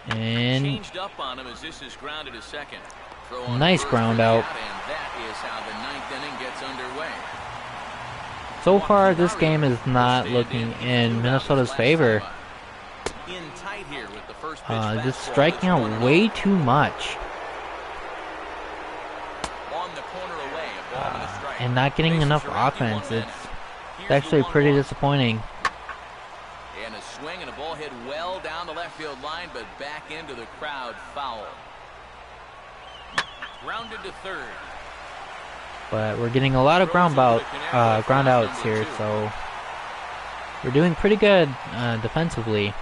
And Changed up on him as this is grounded to second. Throw on nice first ground for the out. And that is how the ninth inning gets underway. So far, this game is not looking in Minnesota's favor. In tight here with the first pitch Just fastball striking that's out 1-0. way too much. On the corner away, a ball and a strike. And not getting Bases enough are empty, offense. one man. It's Here's actually the pretty 1-1. disappointing. And a swing and a ball hit well down the left field line, but back into the crowd foul. Grounded to third. But we're getting a lot of ground outs here, so we're doing pretty good defensively.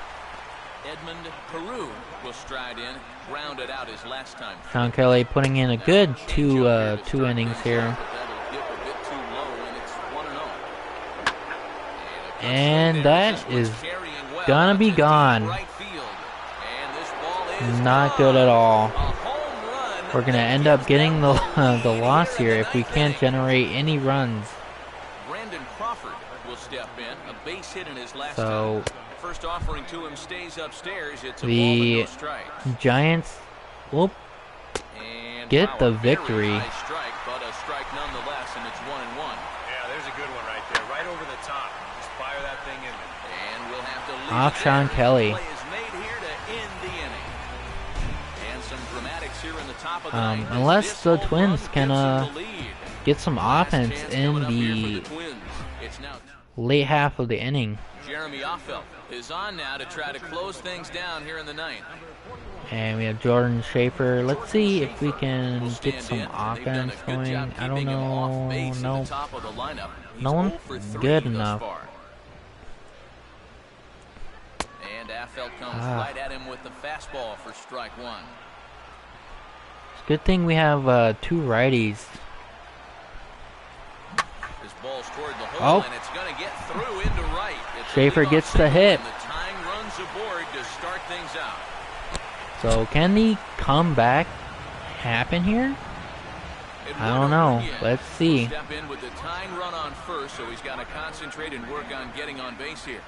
Edmund Peru will stride in, grounded out his last time. Sean Kelly putting in a good two innings here. And that is gonna be gone. Not good at all. We're gonna end up getting the loss here if we can't generate any runs. Brandon Crawford will step in, a base hit in his last So time. First offering to him stays upstairs. It's a the ball and no strike. Giants will And get power, the very victory. high strike, but a strike nonetheless, and it's 1-1. Yeah, there's a good one right there, right over the top. Just fire that thing in there. And we'll have to leave Off it Sean there. Kelly. Play is made here to end the inning. And some dramatics here in the top of the ninth as unless this the home Twins run can gives them the lead. get some Last offense chance in coming up here for the Twins. It's now late half of the inning. Jeremy Offel is on now to try to close things down here in the ninth. And we have Jordan Schaefer. Let's see if we Will can get stand some in, and they've done offense a good job going. I don't keeping him off know. base at No. the top of the lineup. He's No one 0 for 3 good thus enough. far. And Affelt comes Ah. right at him with the fastball for strike one. It's a good thing we have two righties. This ball's toward the hole, Oh. and it's going to get through into right. It's a Schaefer leadoff gets the single, hit. and the tying runs aboard to start things out. So can the comeback happen here? It I would don't know. over again. Let's see. He'll step in with the tying run on first, so he's got to concentrate and work on getting on base here.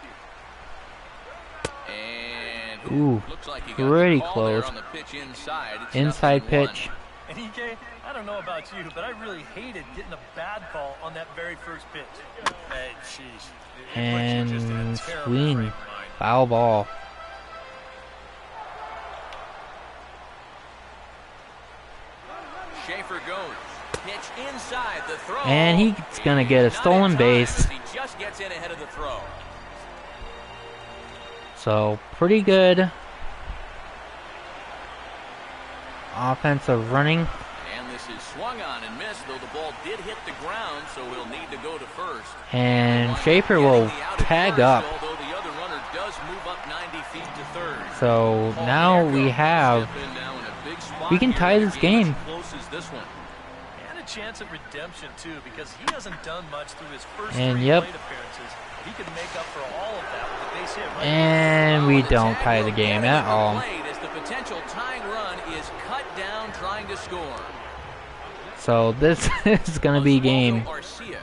And Ooh, looks like he got pretty the call there close. on the pitch inside. It's Inside 0-1. pitch. And EK, I don't know about you, but I really hated getting a bad call on that very first pitch. Hey, jeez. And swing. Foul ball. Schaefer goes. Pitch inside the throw. And he's gonna get a Not in stolen time base. as He just gets in ahead of the throw. So pretty good offensive running. And this is swung on and missed, though the ball did hit the ground, so he'll need to go to first. And Schaefer will tag up. Although the other runner does move up 90 feet to third. So now we have, we can tie this game. Close as this one. And a chance at redemption, too, because he hasn't done much through his first And three yep. plate appearances. He could make up for all of that with a base hit right And we The don't tag tie will the game get at at the all. plate as the potential tying run is cut down trying to score. So this is gonna be a game Garcia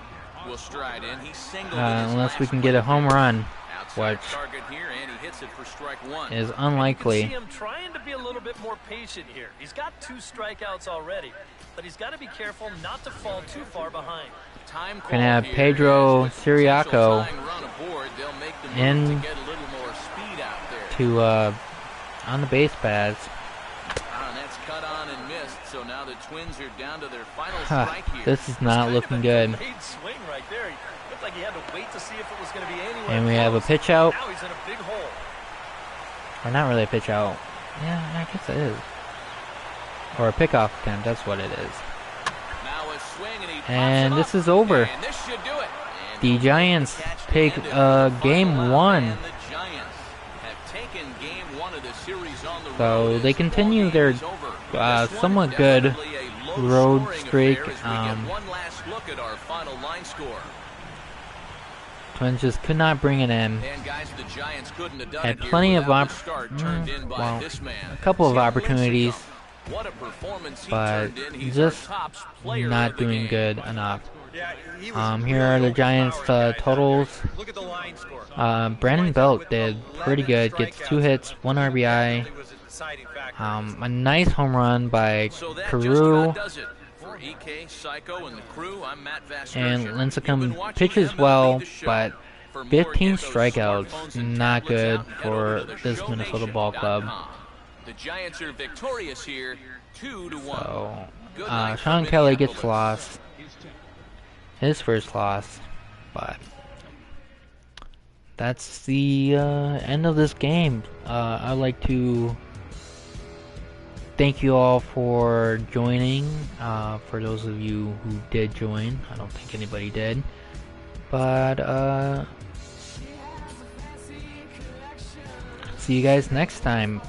will stride in. He's singled in his unless we last can get a home run, outside which target here, and he hits it for strike one. is You can see unlikely. him trying to be a little bit more patient here. He's got 2 strikeouts already, but he's got to be careful not to fall too far behind. Time Gonna have call here Pedro is with potential Siriaco tying run aboard, they'll make the move in to get a little more speed out there. To on the base pads. And that's cut on and missed, so now the Twins are down to their final Huh, strike here. this is not Kind of looking a good. delayed swing right there. He looked like he had to wait to see if it was going to be anywhere And we have a close. pitch out. Now he's in a big hole. Or not really a pitch out. Yeah, I guess it is. Or a pickoff attempt, that's what it is. Now a swing, and he pops And it this up, is over. and this should do it. And The he'll Giants catch to take end it with the final game out, 1. and the Giants have taken game 1 of the series on the So road they as the continue ball their game is over. This one somewhat good definitely a road low-scoring streak. affair as we get one last look at our final line score. Twins just could not bring it in. And guys, the Giants couldn't have done Had it here plenty of without the start turned in by well, this man. a couple of Tim opportunities, Lincecum. What a performance he but turned in. He's just our top player not of the doing game. good enough. Yeah, he was Here are the Giants totals. Look at the line score. Brandon Belt did pretty good. Gets 2 hits, 1 RBI, deciding factor. A nice home run by So that just Carew. about does it. For EK, Psycho, and the crew, I'm Matt Vasgersian. And You've been Lincecum watching pitches MLB well, The Show. but For more, 15 get those smartphones strikeouts, and not tablets good out and head for over to this Minnesota ball club. theshownations.com. The Giants are victorious here, 2-1. So, Good night Sean from Kelly gets Minneapolis. lost. His first loss, but that's the end of this game. I'd like to thank you all for joining. For those of you who did join, I don't think anybody did, but see you guys next time.